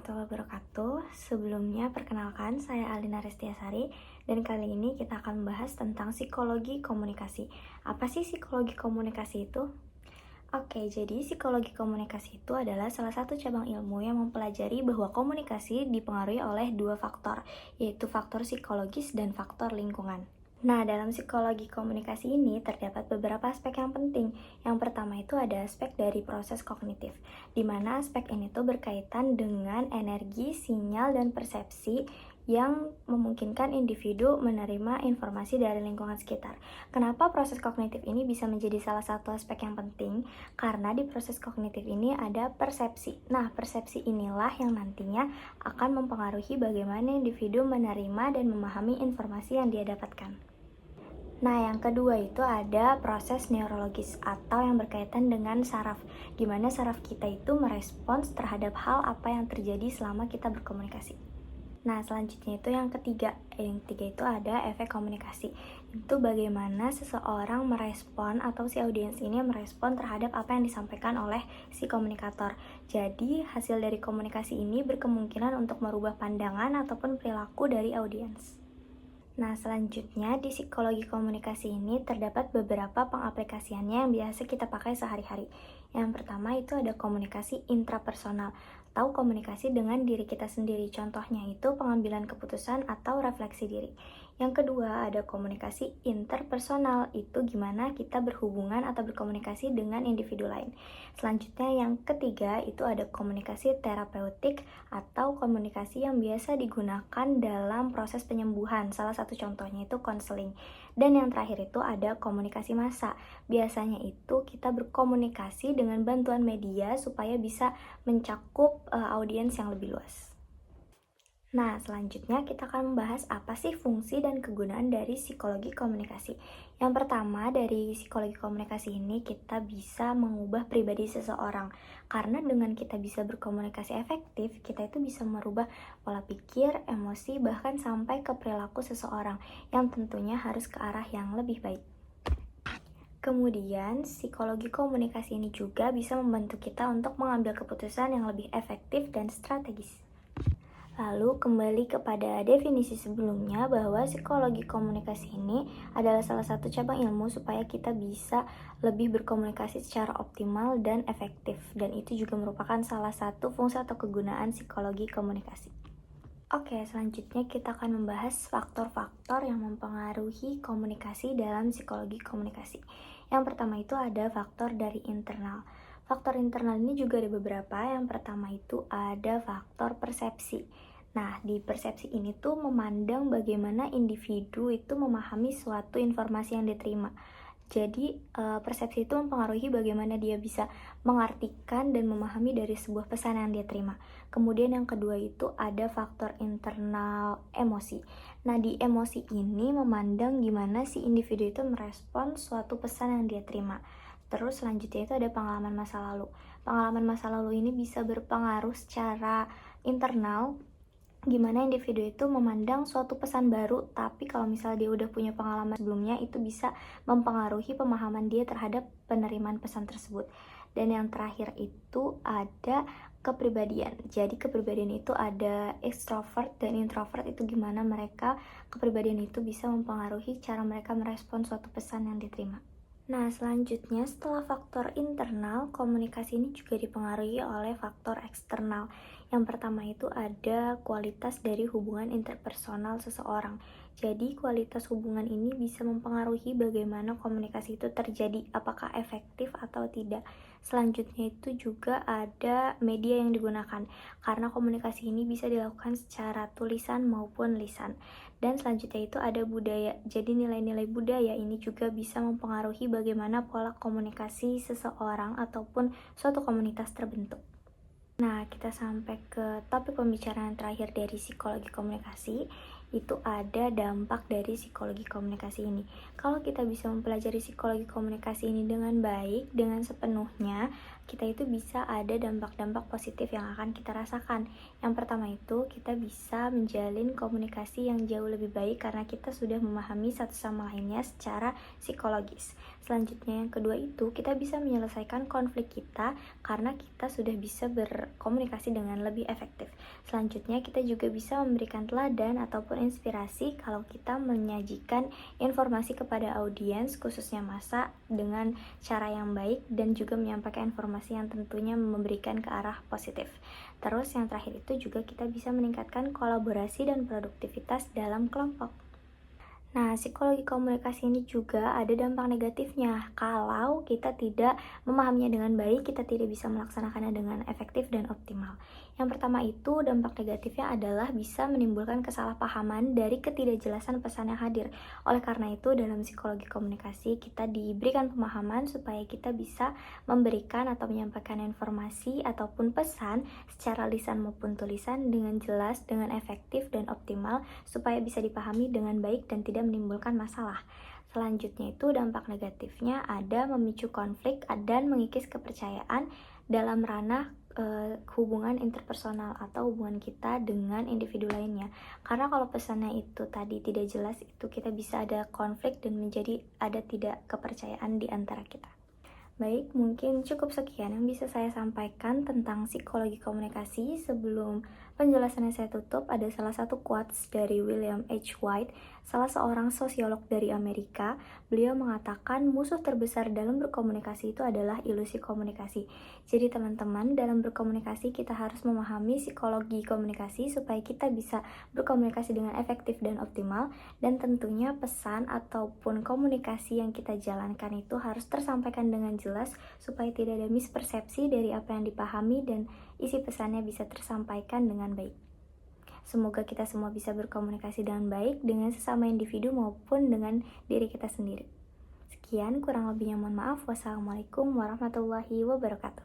warahmatullahi wabarakatuh. Sebelumnya, perkenalkan saya Alina Restiasari dan kali ini kita akan membahas tentang psikologi komunikasi. Apa sih psikologi komunikasi itu? Oke, jadi psikologi komunikasi itu adalah salah satu cabang ilmu yang mempelajari bahwa komunikasi dipengaruhi oleh dua faktor, yaitu faktor psikologis dan faktor lingkungan. Nah, dalam psikologi komunikasi ini terdapat beberapa aspek yang penting. Yang pertama itu ada aspek dari proses kognitif, di mana aspek ini tuh berkaitan dengan energi, sinyal, dan persepsi yang memungkinkan individu menerima informasi dari lingkungan sekitar. Kenapa proses kognitif ini bisa menjadi salah satu aspek yang penting? Karena di proses kognitif ini ada persepsi. Nah, persepsi inilah yang nantinya akan mempengaruhi bagaimana individu menerima dan memahami informasi yang dia dapatkan. Nah, yang kedua itu ada proses neurologis atau yang berkaitan dengan saraf. Gimana saraf kita itu merespons terhadap hal apa yang terjadi selama kita berkomunikasi. Nah, selanjutnya itu yang ketiga. Yang ketiga itu ada efek komunikasi. Itu bagaimana seseorang merespon atau si audiens ini merespon terhadap apa yang disampaikan oleh si komunikator. Jadi, hasil dari komunikasi ini berkemungkinan untuk merubah pandangan ataupun perilaku dari audiens. Nah, selanjutnya di psikologi komunikasi ini terdapat beberapa pengaplikasiannya yang biasa kita pakai sehari-hari. Yang pertama itu ada komunikasi intrapersonal, atau komunikasi dengan diri kita sendiri. Contohnya itu pengambilan keputusan atau refleksi diri. Yang kedua ada komunikasi interpersonal, itu gimana kita berhubungan atau berkomunikasi dengan individu lain. Selanjutnya yang ketiga itu ada komunikasi terapeutik atau komunikasi yang biasa digunakan dalam proses penyembuhan. Salah satu contohnya itu konseling. Dan yang terakhir itu ada komunikasi massa. Biasanya itu kita berkomunikasi dengan bantuan media supaya bisa mencakup audiens yang lebih luas. Nah, selanjutnya kita akan membahas apa sih fungsi dan kegunaan dari psikologi komunikasi. Yang pertama, dari psikologi komunikasi ini kita bisa mengubah pribadi seseorang. Karena dengan kita bisa berkomunikasi efektif, kita itu bisa merubah pola pikir, emosi, bahkan sampai ke perilaku seseorang yang tentunya harus ke arah yang lebih baik. Kemudian, psikologi komunikasi ini juga bisa membantu kita untuk mengambil keputusan yang lebih efektif dan strategis. Lalu kembali kepada definisi sebelumnya bahwa psikologi komunikasi ini adalah salah satu cabang ilmu supaya kita bisa lebih berkomunikasi secara optimal dan efektif. Dan itu juga merupakan salah satu fungsi atau kegunaan psikologi komunikasi. Oke, selanjutnya kita akan membahas faktor-faktor yang mempengaruhi komunikasi dalam psikologi komunikasi. Yang pertama itu ada faktor dari internal. Faktor internal ini juga ada beberapa. Yang pertama itu ada faktor persepsi. Nah, di persepsi ini tuh memandang bagaimana individu itu memahami suatu informasi yang diterima. Jadi, persepsi itu mempengaruhi bagaimana dia bisa mengartikan dan memahami dari sebuah pesan yang dia terima. Kemudian yang kedua itu ada faktor internal emosi. Nah, di emosi ini memandang gimana si individu itu merespon suatu pesan yang dia terima. Terus selanjutnya itu ada pengalaman masa lalu. Pengalaman masa lalu ini bisa berpengaruh secara internal gimana individu itu memandang suatu pesan baru, tapi kalau misalnya dia udah punya pengalaman sebelumnya itu bisa mempengaruhi pemahaman dia terhadap penerimaan pesan tersebut. Dan yang terakhir itu ada kepribadian. Jadi kepribadian itu ada extrovert dan introvert, itu gimana mereka kepribadian itu bisa mempengaruhi cara mereka merespon suatu pesan yang diterima. Nah, selanjutnya setelah faktor internal, komunikasi ini juga dipengaruhi oleh faktor eksternal. Yang pertama itu ada kualitas dari hubungan interpersonal seseorang. Jadi, kualitas hubungan ini bisa mempengaruhi bagaimana komunikasi itu terjadi, apakah efektif atau tidak. Selanjutnya itu juga ada media yang digunakan, karena komunikasi ini bisa dilakukan secara tulisan maupun lisan. Dan selanjutnya itu ada budaya. Jadi nilai-nilai budaya ini juga bisa mempengaruhi bagaimana pola komunikasi seseorang ataupun suatu komunitas terbentuk. Nah, kita sampai ke topik pembicaraan terakhir dari psikologi komunikasi, itu ada dampak dari psikologi komunikasi ini. Kalau kita bisa mempelajari psikologi komunikasi ini dengan baik, dengan sepenuhnya, kita itu bisa ada dampak-dampak positif yang akan kita rasakan. Yang pertama itu, kita bisa menjalin komunikasi yang jauh lebih baik karena kita sudah memahami satu sama lainnya secara psikologis. Selanjutnya, yang kedua itu, kita bisa menyelesaikan konflik kita karena kita sudah bisa berkomunikasi dengan lebih efektif. Selanjutnya, kita juga bisa memberikan teladan ataupun inspirasi kalau kita menyajikan informasi kepada audiens, khususnya massa, dengan cara yang baik dan juga menyampaikan informasi yang tentunya memberikan ke arah positif. Terus yang terakhir itu juga kita bisa meningkatkan kolaborasi dan produktivitas dalam kelompok. Nah, psikologi komunikasi ini juga ada dampak negatifnya. Kalau kita tidak memahaminya dengan baik, kita tidak bisa melaksanakannya dengan efektif dan optimal. Yang pertama itu, dampak negatifnya adalah bisa menimbulkan kesalahpahaman dari ketidakjelasan pesan yang hadir. Oleh karena itu, dalam psikologi komunikasi, kita diberikan pemahaman supaya kita bisa memberikan atau menyampaikan informasi ataupun pesan secara lisan maupun tulisan dengan jelas, dengan efektif dan optimal, supaya bisa dipahami dengan baik dan tidak menimbulkan masalah. Selanjutnya itu dampak negatifnya ada memicu konflik dan mengikis kepercayaan dalam ranah hubungan interpersonal atau hubungan kita dengan individu lainnya. Karena kalau pesannya itu tadi tidak jelas, itu kita bisa ada konflik dan menjadi ada tidak kepercayaan di antara kita. Baik, mungkin cukup sekian yang bisa saya sampaikan tentang psikologi komunikasi. Sebelum penjelasannya saya tutup, ada salah satu quotes dari William H. White, salah seorang sosiolog dari Amerika. Beliau mengatakan musuh terbesar dalam berkomunikasi itu adalah ilusi komunikasi. Jadi teman-teman, dalam berkomunikasi kita harus memahami psikologi komunikasi supaya kita bisa berkomunikasi dengan efektif dan optimal, dan tentunya pesan ataupun komunikasi yang kita jalankan itu harus tersampaikan dengan jelas supaya tidak ada mispersepsi dari apa yang dipahami dan isi pesannya bisa tersampaikan dengan baik. Semoga kita semua bisa berkomunikasi dengan baik dengan sesama individu maupun dengan diri kita sendiri. Sekian, kurang lebihnya mohon maaf. Wassalamualaikum warahmatullahi wabarakatuh.